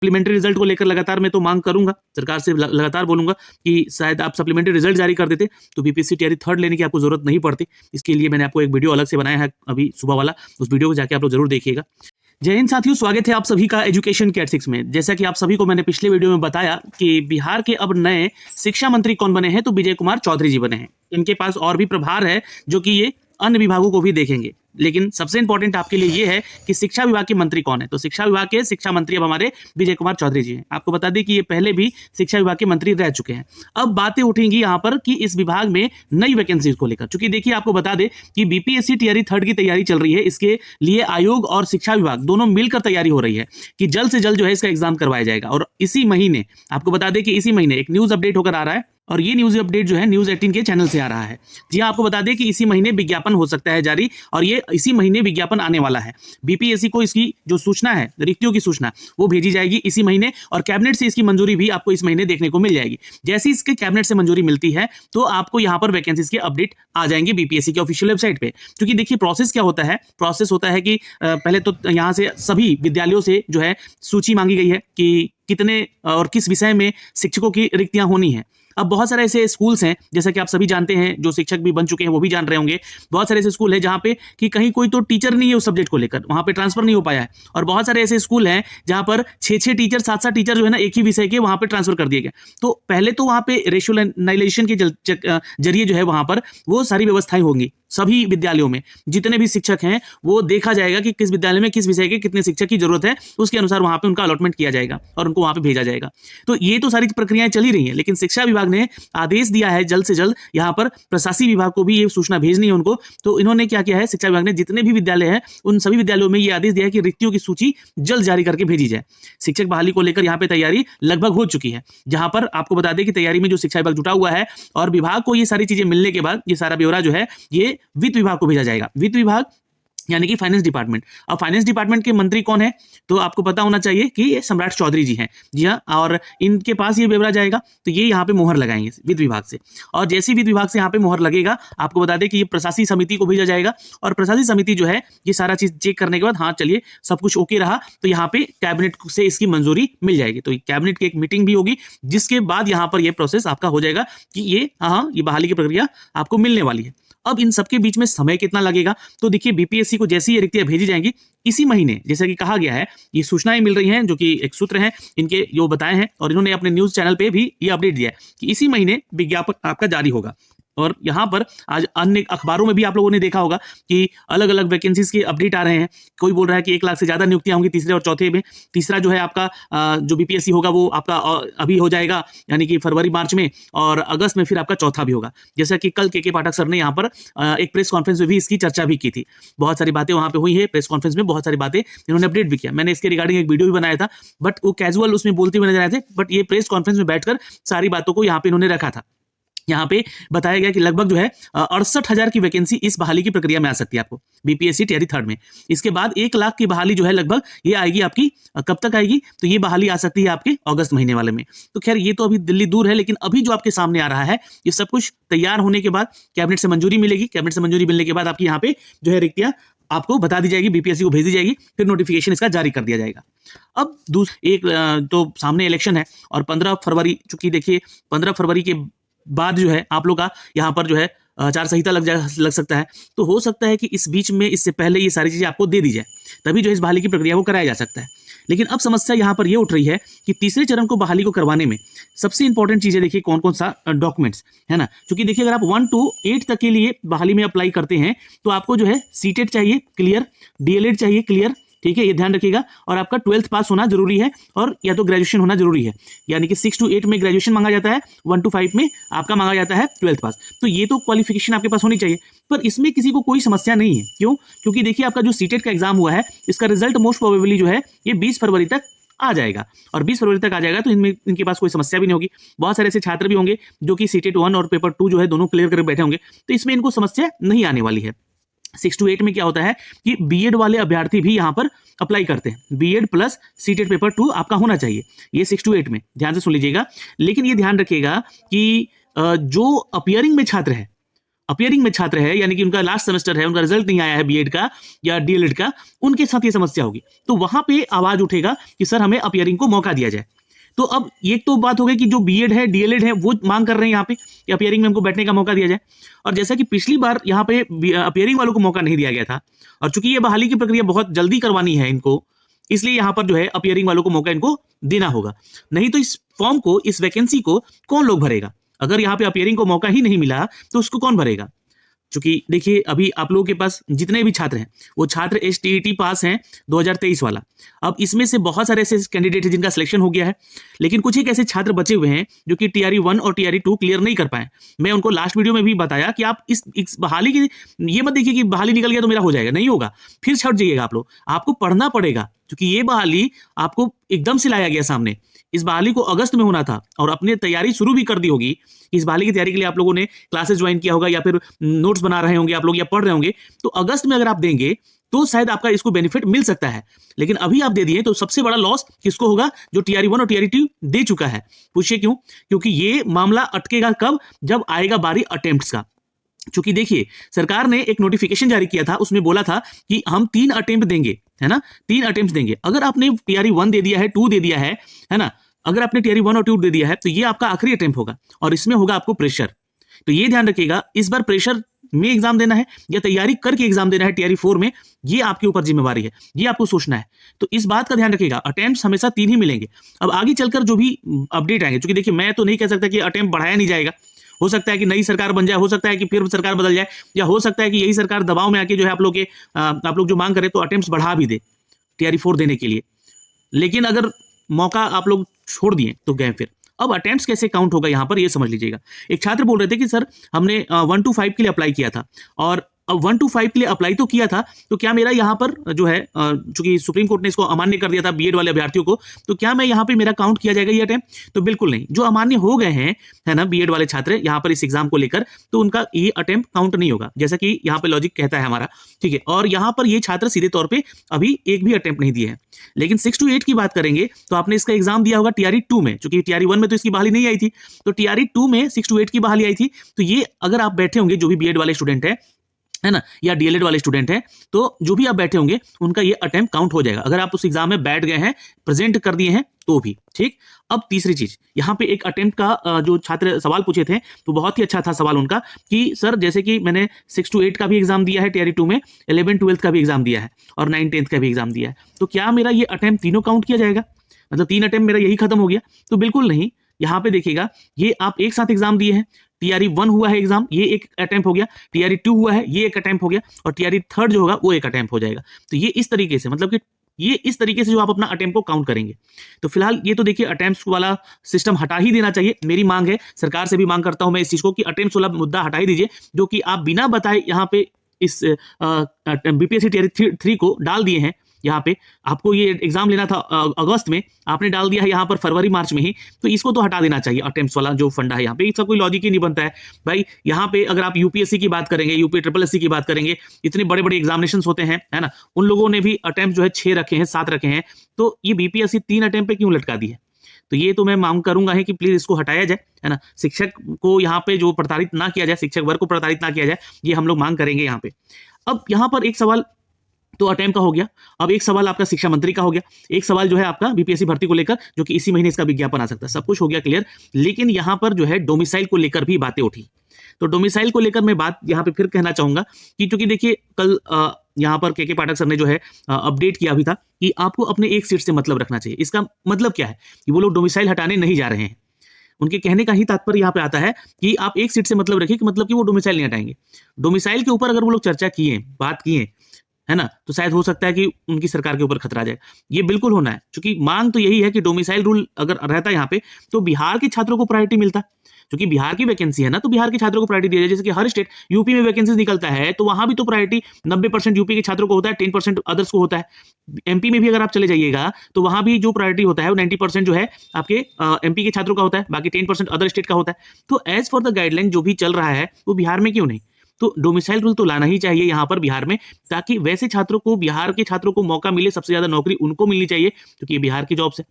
Supplementary result को लेकर लगातार मैं तो मांग करूंगा, सरकार से लगातार बोलूंगा कि शायद आप सप्लीमेंट्री रिजल्ट जारी कर देते तो बीपीएससी तैयारी थर्ड लेने की आपको जरूरत नहीं पड़ती। इसके लिए मैंने आपको एक वीडियो अलग से बनाया है अभी सुबह वाला, उस वीडियो को जाके आप लोग जरूर देखिएगा। जय हिंद साथियों, स्वागत है आप सभी का एजुकेशन कैट 6 में। जैसा कि आप सभी को मैंने पिछले वीडियो में बताया कि बिहार के अब नए शिक्षा मंत्री कौन बने हैं, तो विजय कुमार चौधरी जी बने हैं। इनके पास और भी प्रभार है जो कि ये अन्य विभागों को भी देखेंगे, लेकिन सबसे इंपॉर्टेंट आपके लिए ये है कि शिक्षा विभाग के मंत्री कौन है। तो शिक्षा विभाग के शिक्षा मंत्री अब हमारे विजय कुमार चौधरी जी हैं। आपको बता दें कि ये पहले भी शिक्षा विभाग के मंत्री रह चुके हैं। अब बातें उठेंगी यहाँ पर कि इस विभाग में नई वैकेंसीज को लेकर, चूंकि देखिए आपको बता दें कि बीपीएससी टियरी थर्ड की तैयारी चल रही है। इसके लिए आयोग और शिक्षा विभाग दोनों मिलकर तैयारी हो रही है कि जल्द से जल्द जो है इसका एग्जाम करवाया जाएगा। और इसी महीने आपको बता दें कि इसी महीने एक न्यूज अपडेट होकर आ रहा है, और ये न्यूज अपडेट जो है न्यूज 18 के चैनल से आ रहा है। जी हाँ, आपको बता दें कि इसी महीने विज्ञापन हो सकता है जारी, और ये इसी महीने विज्ञापन आने वाला है। बीपीएससी को इसकी जो सूचना है, रिक्तियों की सूचना, वो भेजी जाएगी इसी महीने, और कैबिनेट से इसकी मंजूरी भी आपको इस महीने देखने को मिल जाएगी। जैसे इसके कैबिनेट से मंजूरी मिलती है तो आपको यहाँ पर वैकेंसीज के अपडेट आ जाएंगे बीपीएससी के ऑफिशियल वेबसाइट पे। क्योंकि देखिए प्रोसेस क्या होता है, प्रोसेस होता है कि पहले तो यहाँ से सभी विद्यालयों से जो है सूची मांगी गई है कि कितने और किस विषय में शिक्षकों की रिक्तियां होनी है। अब बहुत सारे ऐसे स्कूल्स हैं, जैसा कि आप सभी जानते हैं, जो शिक्षक भी बन चुके हैं वो भी जान रहे होंगे, बहुत सारे ऐसे स्कूल हैं जहाँ पे कि कहीं कोई तो टीचर नहीं है उस सब्जेक्ट को लेकर, वहाँ पे ट्रांसफर नहीं हो पाया है। और बहुत सारे ऐसे स्कूल हैं जहाँ पर 6-6 टीचर 7-7 टीचर जो है ना एक ही विषय के वहाँ पे ट्रांसफर कर दिए गए। तो पहले तो वहाँ पे रेशनलाइजेशन के जरिए जो है वहाँ पर वो सारी व्यवस्थाएं होंगी। सभी विद्यालयों में जितने भी शिक्षक हैं वो देखा जाएगा कि किस विद्यालय में किस विषय के कितने शिक्षक की जरूरत है, उसके अनुसार वहाँ पे उनका अलॉटमेंट किया जाएगा और उनको वहाँ पे भेजा जाएगा। तो ये तो सारी प्रक्रियाएं चल ही रही हैं, लेकिन शिक्षा विभाग ने आदेश दिया है जल्द से जल्द यहाँ पर प्रशासनिक विभाग को भी ये सूचना भेजनी है उनको। तो इन्होंने क्या किया है, शिक्षा विभाग ने जितने भी विद्यालय हैं उन सभी विद्यालयों में ये आदेश दिया है कि रिक्तियों की सूची जल्द जारी करके भेजी जाए। शिक्षक बहाली को लेकर यहाँ पे तैयारी लगभग हो चुकी है, जहां पर आपको बता दें कि तैयारी में जो शिक्षा विभाग जुटा हुआ है, और विभाग को ये सारी चीजें मिलने के बाद ये सारा ब्यौरा जो है ये वित्त विभाग को भेजा जाएगा। वित्त विभाग यानी कि फाइनेंस डिपार्टमेंट। अब फाइनेंस डिपार्टमेंट के मंत्री कौन है, तो आपको पता होना चाहिए कि ये सम्राट चौधरी जी हैं। जी हाँ, और इनके पास ये ब्यौरा जाएगा तो ये यहाँ पे मोहर लगाएंगे वित्त विभाग से, और जैसी वित्त विभाग से यहाँ पे मोहर लगेगा आपको बता दें कि ये प्रशासनिक समिति को भेजा जाएगा, और प्रशासनिक समिति जो है ये सारा चीज चेक करने के बाद हाँ चलिए सब कुछ ओके रहा तो यहाँ पे कैबिनेट से इसकी मंजूरी मिल जाएगी। तो कैबिनेट की एक मीटिंग भी होगी जिसके बाद यहाँ पर यह प्रोसेस आपका हो जाएगा कि ये ये बहाली की प्रक्रिया आपको मिलने वाली है। अब इन सबके बीच में समय कितना लगेगा, तो देखिए बीपीएससी को जैसी ये रिक्तियां भेजी जाएंगी इसी महीने, जैसा कि कहा गया है, ये सूचनाएं मिल रही हैं जो कि एक सूत्र हैं इनके जो बताए हैं, और इन्होंने अपने न्यूज चैनल पे भी ये अपडेट दिया है कि इसी महीने विज्ञापन आपका जारी होगा। और यहाँ पर आज अन्य अखबारों में भी आप लोगों ने देखा होगा कि अलग अलग वैकेंसीज के अपडेट आ रहे हैं। कोई बोल रहा है कि 1 लाख से ज्यादा नियुक्तियां होंगी तीसरे और चौथे में। तीसरा जो है आपका जो बीपीएससी होगा वो आपका अभी हो जाएगा यानी कि फरवरी मार्च में, और अगस्त में फिर आपका चौथा भी होगा। जैसा कि कल के पाठक सर ने यहाँ पर एक प्रेस कॉन्फ्रेंस में भी इसकी चर्चा भी की थी। बहुत सारी बातें वहां पे हुई है प्रेस कॉन्फ्रेंस में, बहुत सारी बातें इन्होंने अपडेट भी किया। मैंने इसके रिगार्डिंग एक वीडियो भी बनाया था, बट वो कैजुअल उसमें बोलते हुए नजर आए थे, बट ये प्रेस कॉन्फ्रेंस में बैठकर सारी बातों को यहाँ पे इन्होंने रखा था। यहाँ पे बताया गया कि लगभग जो है 68,000 की वैकेंसी इस बहाली की प्रक्रिया में आ सकती है आपको बीपीएससी टियरी थर्ड में। इसके बाद 1 लाख की बहाली जो है लगभग ये आएगी आपकी, कब तक आएगी, तो ये बहाली आ सकती है आपके अगस्त महीने वाले में। तो खैर ये तो अभी दिल्ली दूर है, लेकिन अभी जो आपके सामने आ रहा है ये सब कुछ तैयार होने के बाद कैबिनेट से मंजूरी मिलेगी। कैबिनेट से मंजूरी मिलने के बाद आपकी यहाँ पे जो है रिक्तियां आपको बता दी जाएगी, बीपीएससी को भेज दी जाएगी, फिर नोटिफिकेशन इसका जारी कर दिया जाएगा। अब एक तो सामने इलेक्शन है, और 15 फरवरी, चूंकि देखिए 15 फरवरी के बाद जो है आप लोग का यहाँ पर जो है आचार संहिता लग सकता है। तो हो सकता है कि इस बीच में इससे पहले ये सारी चीजें आपको दे दी जाए, तभी जो इस बहाली की प्रक्रिया को कराया जा सकता है। लेकिन अब समस्या यहाँ पर ये उठ रही है कि तीसरे चरण को बहाली को करवाने में सबसे इंपॉर्टेंट चीजें देखिए कौन कौन सा डॉक्यूमेंट्स है ना। क्योंकि देखिए अगर आप 1 to 8 तक के लिए बहाली में अप्लाई करते हैं तो आपको जो है सीटेट चाहिए क्लियर, डीएलएड चाहिए क्लियर, ठीक है, ये ध्यान रखिएगा। और आपका 12th पास होना जरूरी है, और या तो ग्रेजुएशन होना जरूरी है, यानी कि 6 to 8 में ग्रेजुएशन मांगा जाता है, 1 to 5 में आपका मांगा जाता है 12th पास। तो ये तो क्वालिफिकेशन आपके पास होनी चाहिए, पर इसमें किसी को कोई समस्या नहीं है। क्यों? क्योंकि देखिए आपका जो सीटेट का एग्जाम हुआ है इसका रिजल्ट मोस्ट प्रोबेबली जो है ये 20 फरवरी तक आ जाएगा, और 20 फरवरी तक आ जाएगा तो इनके पास कोई समस्या भी नहीं होगी। बहुत सारे ऐसे छात्र भी होंगे जो कि सीटेट 1 और पेपर 2 जो है दोनों क्लियर करके बैठे होंगे, तो इसमें इनको समस्या नहीं आने वाली है। 6 to 8 में क्या होता है कि बीएड वाले अभ्यर्थी भी यहाँ पर अप्लाई करते हैं, बीएड प्लस सीटेट पेपर 2 आपका होना चाहिए, ये 6 to 8 में, ध्यान से सुन लीजिएगा। लेकिन ये ध्यान रखिएगा कि जो अपियरिंग में छात्र है, अपियरिंग में छात्र है, यानी कि उनका लास्ट सेमेस्टर है, उनका रिजल्ट नहीं आया है बीएड का या डीएलएड का, उनके साथ ये समस्या होगी। तो वहां पे आवाज उठेगा कि सर हमें अपियरिंग को मौका दिया जाए। तो अब ये तो बात हो गई कि जो बीएड है डीएलएड है वो मांग कर रहे हैं यहाँ पे कि अपियरिंग में हमको बैठने का मौका दिया जाए। और जैसा कि पिछली बार यहाँ पे अपियरिंग वालों को मौका नहीं दिया गया था, और चूंकि ये बहाली की प्रक्रिया बहुत जल्दी करवानी है इनको, इसलिए यहाँ पर जो है अपियरिंग वालों को मौका इनको देना होगा। नहीं तो इस फॉर्म को, इस वैकेंसी को कौन लोग भरेगा? अगर यहाँ पे अपियरिंग को मौका ही नहीं मिला तो उसको कौन भरेगा? चूंकि देखिए अभी आप लोगों के पास जितने भी छात्र हैं वो छात्र STET पास हैं 2023 वाला। अब इसमें से बहुत सारे ऐसे कैंडिडेट हैं जिनका सिलेक्शन हो गया है, लेकिन कुछ एक ऐसे छात्र बचे हुए हैं जो कि TRE 1 और TRE 2 क्लियर नहीं कर पाए। मैं उनको लास्ट वीडियो में भी बताया कि आप इस बहाली की ये मत देखिए कि बहाली निकल गया तो मेरा हो जाएगा, नहीं होगा, फिर छट जाइएगा आप लोग। आपको पढ़ना पड़ेगा, क्योंकि ये बहाली आपको एकदम से लाया गया सामने। इस बहाली को अगस्त में होना था और अपनी तैयारी शुरू भी कर दी होगी। इस बहाली की तैयारी के लिए आप लोगों ने क्लासेस ज्वाइन किया होगा या फिर नोट्स बना रहे होंगे आप लोग या पढ़ रहे होंगे, तो अगस्त में अगर आप देंगे तो शायद आपका इसको बेनिफिट मिल सकता है। लेकिन अभी आप दे दिए तो सबसे बड़ा लॉस किसको होगा? जो TRE 1 और TRE 2 दे चुका है। पूछिए क्यों? क्योंकि ये मामला अटकेगा कब? जब आएगा बारी अटेम्प्ट्स का। क्योंकि देखिए सरकार ने एक नोटिफिकेशन जारी किया था, उसमें बोला था कि हम 3 अटेम्प्ट देंगे, है ना, 3 अटेम्प्ट देंगे। अगर आपने TRE 1 दे दिया है, 2 दे दिया है ना, अगर आपने TRE 1 और 2 दे दिया है तो ये आपका आखिरी अटेम्प्ट होगा और इसमें होगा आपको प्रेशर। तो ये ध्यान रखिएगा, इस बार प्रेशर में एग्जाम देना है या तैयारी करके एग्जाम देना है TRE 4 में, ये आपके ऊपर जिम्मेवारी है, ये आपको सोचना है। तो इस बात का ध्यान रखिएगा, अटेम्प्ट्स हमेशा 3 ही मिलेंगे। अब आगे चलकर जो भी अपडेट आएंगे, क्योंकि देखिए मैं तो नहीं कह सकता कि अटेम्प्ट बढ़ाया नहीं जाएगा, हो सकता है कि नई सरकार बन जाए, हो सकता है कि फिर सरकार बदल जाए, या हो सकता है कि यही सरकार दबाव में आके जो है आप लोग जो मांग करें तो अटेम्प्ट्स बढ़ा भी दे TRE 4 देने के लिए। लेकिन अगर मौका आप लोग छोड़ दिए तो गए फिर। अब अटेम्प्ट्स कैसे काउंट होगा यहाँ पर ये समझ लीजिएगा। एक छात्र बोल रहे थे कि सर हमने 1 to 5 के लिए अप्लाई किया था, और अब 1 to 5 के लिए अप्लाई तो किया था, तो क्या मेरा यहाँ पर जो है चूंकि सुप्रीम कोर्ट ने इसको अमान्य कर दिया था बीएड वाले अभ्यर्थियों को, तो क्या मैं यहाँ पे मेरा काउंट किया जाएगा ये अटेम्प्ट? तो बिल्कुल नहीं। जो अमान्य हो गए हैं, है ना, बीएड वाले छात्र यहाँ पर इस एग्जाम को लेकर, तो उनका ये अटेम्प्ट काउंट नहीं होगा, जैसा कि यहाँ पे लॉजिक कहता है हमारा, ठीक है। और यहाँ पर ये छात्र सीधे तौर पर अभी एक भी अटेम्प्ट नहीं दिए हैं। लेकिन 6 to 8 की बात करेंगे तो आपने इसका एग्जाम दिया होगा TRE 2 में, क्योंकि TRE 1 में तो इसकी बहाली नहीं आई थी, तो TRE 2 में 6 to 8 की बहाली आई थी। तो ये अगर आप बैठे होंगे जो भी बीएड वाले स्टूडेंट है ना, या डीएलएड वाले स्टूडेंट हैं, तो जो भी आप बैठे होंगे उनका ये अटेम्प्ट काउंट हो जाएगा, अगर आप उस एग्जाम में बैठ गए हैं, प्रेजेंट कर दिए हैं तो भी, ठीक। अब तीसरी चीज, यहाँ पे एक अटेम्प्ट का जो छात्र सवाल पूछे थे तो बहुत ही अच्छा था सवाल उनका कि सर जैसे कि मैंने 6 to 8 का भी एग्जाम दिया है TRE 2 में, 11 12 का भी एग्जाम दिया है और 9 10th का भी एग्जाम दिया है, तो क्या मेरा ये अटेम्प्ट तीनों काउंट किया जाएगा? मतलब 3 अटेम्प्ट मेरा यही खत्म हो गया? तो बिल्कुल नहीं। यहाँ पे देखिएगा, ये आप एक साथ एग्जाम दिए हैं, TRE 1 हुआ है एग्जाम, ये एक अटेम्प्ट हो गया, TRE 2 हुआ है, ये एक अटेम्प्ट हो गया, और TRE 3 जो होगा वो एक अटेम्प्ट हो जाएगा। तो ये इस तरीके से, मतलब कि ये इस तरीके से जो आप अपना अटेम्प्ट को काउंट करेंगे। तो फिलहाल ये तो देखिए अटेम्प्ट्स वाला सिस्टम हटा ही देना चाहिए। मेरी मांग है, सरकार से भी मांग करता हूं मैं इस चीज को कि अटेम्प्ट्स वाला मुद्दा हटा ही दीजिए, जो कि आप बिना बताए यहाँ पे इस BPSC TRE 3 को डाल दिए हैं। यहाँ पे आपको ये एग्जाम लेना था अगस्त में, आपने डाल दिया है यहाँ पर फरवरी मार्च में ही, तो इसको तो हटा देना चाहिए अटेम्प्ट्स वाला जो फंडा है यहाँ पे। इसका कोई लॉजिक ही नहीं बनता है भाई। यहाँ पे अगर आप UPSC की बात करेंगे, UPSSC की बात करेंगे, इतने बड़े बड़े एग्जामिनेशन होते हैं, है ना, उन लोगों ने भी अटेम्प्ट जो है 6 रखे हैं, 7 रखे हैं, तो ये BPSC 3 अटेम्प्ट पे क्यों लटका दी है? तो ये तो मैं मांग करूंगा है कि प्लीज इसको हटाया जाए, है ना। शिक्षक को यहाँ पे जो प्रताड़ित ना किया जाए, शिक्षक वर्ग को प्रताड़ित ना किया जाए, ये हम लोग मांग करेंगे यहाँ पे। अब यहाँ पर एक सवाल तो अटेम्प्ट का हो गया, अब एक सवाल आपका शिक्षा मंत्री का हो गया, एक सवाल जो है आपका BPSC भर्ती को लेकर, जो कि इसी महीने इसका विज्ञापन आ सकता है। सब कुछ हो गया क्लियर, लेकिन यहाँ पर जो है डोमिसाइल को लेकर भी बातें उठी। तो डोमिसाइल को लेकर मैं बात यहाँ पे फिर कहना चाहूंगा कि चूंकि देखिए कल यहाँ पर के पाठक सर ने जो है अपडेट किया भी था कि आपको अपने एक सीट से मतलब रखना चाहिए। इसका मतलब क्या है कि वो लोग डोमिसाइल हटाने नहीं जा रहे हैं। उनके कहने का ही तात्पर्य यहाँ पे आता है कि आप एक सीट से मतलब रखिए, कि मतलब कि वो डोमिसाइल नहीं हटाएंगे। डोमिसाइल के ऊपर अगर वो लोग चर्चा किए, बात किए, है ना, तो शायद हो सकता है कि उनकी सरकार के ऊपर खतरा जाए। ये बिल्कुल होना है, क्योंकि मांग तो यही है कि डोमिसाइल रूल अगर रहता है यहाँ पे तो बिहार के छात्रों को प्रायोरिटी मिलता, क्योंकि बिहार की वैकेंसी है ना, तो बिहार के छात्रों को प्रायोरिटी दिया जाए। जैसे कि हर स्टेट यूपी में वैकेंसी निकलता है तो वहां भी तो प्रायोरिटी 90% यूपी के छात्रों को होता है, 10% अदर्स को होता है। एमपी में भी अगर आप चले जाइएगा तो वहां भी जो प्रायोरिटी होता है वो 90% जो है आपके एमपी के छात्रों का होता है, बाकी 10% अदर स्टेट का होता है। तो एज फॉर द गाइडलाइन जो भी चल रहा है वो बिहार में क्यों नहीं? तो डोमिसाइल रूल तो लाना ही चाहिए यहाँ पर बिहार में, ताकि वैसे छात्रों को, बिहार के छात्रों को मौका मिले। सबसे ज्यादा नौकरी उनको मिलनी चाहिए क्योंकि ये बिहार की जॉब्स है।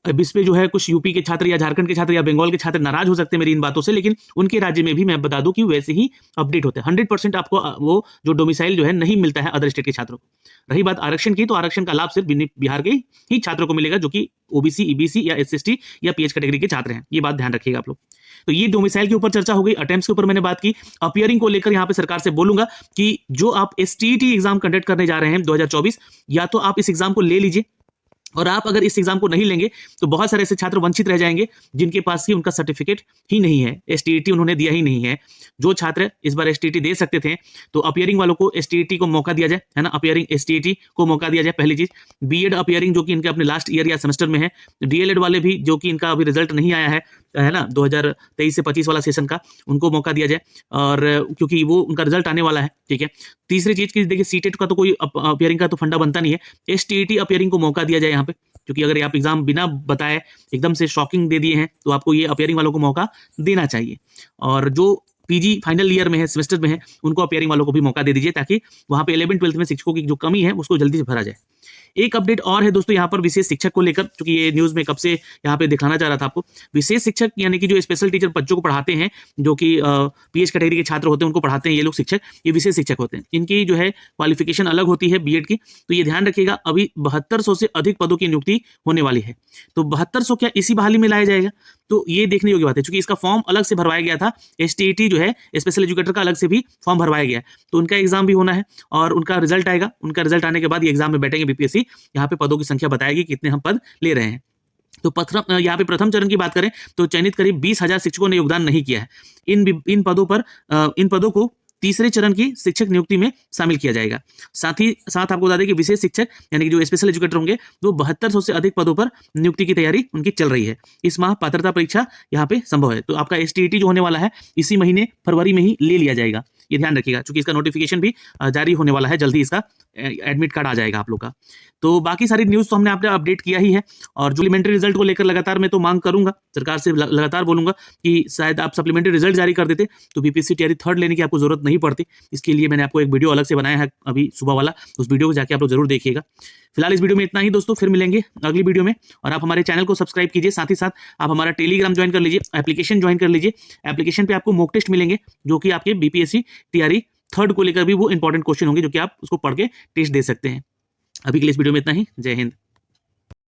अब इस पे जो है कुछ यूपी के छात्र या झारखंड के छात्र या बंगाल के छात्र नाराज हो सकते हैं मेरी इन बातों से, लेकिन उनके राज्य में भी मैं बता दूं कि वैसे ही अपडेट होते हैं। 100% आपको वो जो डोमिसाइल जो है नहीं मिलता है अदर स्टेट के छात्रों को। रही बात आरक्षण की, तो आरक्षण का लाभ सिर्फ बिहार के ही छात्रों को मिलेगा जो कि ओबीसी, ईबीसी या एसएसटी या पीएच कैटेगरी के छात्र हैं। ये बात ध्यान रखिएगा आप लोग। तो ये डोमिसाइल के ऊपर चर्चा हो गई। अटेम्प्ट्स के ऊपर मैंने बात की। अपियरिंग को लेकर यहाँ पे सरकार से बोलूंगा कि जो आप एसटीईटी एग्जाम कंडक्ट करने जा रहे हैं 2024, या तो आप इस एग्जाम को ले लीजिए, और आप अगर इस एग्जाम को नहीं लेंगे तो बहुत सारे ऐसे छात्र वंचित रह जाएंगे जिनके पास ही उनका सर्टिफिकेट ही नहीं है, एसटीईटी उन्होंने दिया ही नहीं है। जो छात्र इस बार एसटीईटी दे सकते थे तो अपियरिंग वालों को एसटीईटी को मौका दिया जाए, है ना, अपियरिंग एसटीईटी को मौका दिया जाए। पहली चीज, बीएड अपियरिंग जो कि इनके अपने लास्ट ईयर या सेमेस्टर में है, डीएलएड वाले भी जो कि इनका अभी रिजल्ट नहीं आया है ना, 2023 से 25 वाला सेशन का, उनको मौका दिया जाए, और क्योंकि वो उनका रिजल्ट आने वाला है। ठीक है। तीसरी चीज की देखिए, सीटेट का तो कोई अपियरिंग का तो फंडा बनता नहीं है, एसटीईटी अपियरिंग को मौका दिया जाए यहाँ पे, क्योंकि अगर आप एग्जाम बिना बताए एकदम से शॉकिंग दे दिए हैं तो आपको ये अपियरिंग वालों को मौका देना चाहिए। और जो पीजी फाइनल ईयर में है, सेमेस्टर में है, उनको अपियरिंग वालों को भी मौका दे दीजिए, ताकि वहां पे 11-12 में शिक्षकों की जो कमी है उसको जल्दी से भरा जाए। एक अपडेट और है दोस्तों यहाँ पर विशेष शिक्षक को लेकर, क्योंकि ये न्यूज में कब से यहाँ पे दिखाना चाह रहा था आपको। विशेष शिक्षक यानी कि जो स्पेशल टीचर बच्चों को पढ़ाते हैं, जो कि पीएच कैटेगरी के छात्र होते हैं उनको पढ़ाते हैं ये लोग शिक्षक, ये विशेष शिक्षक होते हैं। इनकी जो है क्वालिफिकेशन अलग होती है बीएड की, तो ये ध्यान रखिएगा। अभी 7200 से अधिक पदों की नियुक्ति होने वाली है। तो 7200 क्या इसी बहाली में लाया जाएगा? तो ये देखने योग्य बात है, क्योंकि इसका फॉर्म अलग से भरवाया गया था। एसटीईटी जो है स्पेशल एजुकेटर का अलग से भी फॉर्म भरवाया गया है, तो उनका एग्जाम भी होना है और उनका रिजल्ट आएगा। उनका रिजल्ट आने के बाद ये एग्जाम में बैठेंगे बीपीएससी, यहाँ पे पदों की संख्या बताएगी कितने हम पद ले रहे हैं। तो यहाँ पे प्रथम चरण की बात करें तो चयनित करीब 20,000 शिक्षकों ने योगदान नहीं किया है। इन पदों को तीसरे चरण की शिक्षक नियुक्ति में शामिल किया जाएगा। साथ ही साथ आपको बता दें कि विशेष शिक्षक यानी कि जो स्पेशल एजुकेटर होंगे वो 7200 से अधिक पदों पर नियुक्ति की तैयारी उनकी चल रही है। इस माह पात्रता परीक्षा यहाँ पे संभव है। तो आपका एसटीईटी जो होने वाला है इसी महीने फरवरी में ही ले लिया जाएगा, ये ध्यान रखिएगा, क्योंकि इसका नोटिफिकेशन भी जारी होने वाला है, जल्दी इसका एडमिट कार्ड आ जाएगा आप लोग का। तो बाकी सारी न्यूज़ तो हमने आपने अपडेट किया ही है, और जो सप्लीमेंट्री रिजल्ट को लेकर लगातार मैं तो मांग करूंगा, सरकार से लगातार बोलूंगा कि शायद आप सप्लीमेंट्री रिजल्ट जारी कर देते तो बीपीएससी टीआरई थर्ड लेने की आपको जरूरत नहीं पड़ती। इसके लिए मैंने आपको एक वीडियो अलग से बनाया है अभी सुबह वाला, उस वीडियो को जाके आप लोग जरूर देखिएगा। फिलहाल इस वीडियो में इतना ही दोस्तों, फिर मिलेंगे अगली वीडियो में। और आप हमारे चैनल को सब्सक्राइब कीजिए, साथ ही साथ आप हमारा टेलीग्राम ज्वाइन कर लीजिए, एप्लीकेशन ज्वाइन कर लीजिए। एप्लीकेशन पे आपको मॉक टेस्ट मिलेंगे जो कि आपके बीपीएससी टीआरई थर्ड को लेकर भी वो इंपॉर्टेंट क्वेश्चन होंगे जो कि आप उसको पढ़ के टेस्ट दे सकते हैं। अभी के लिए इस वीडियो में इतना ही। जय हिंद।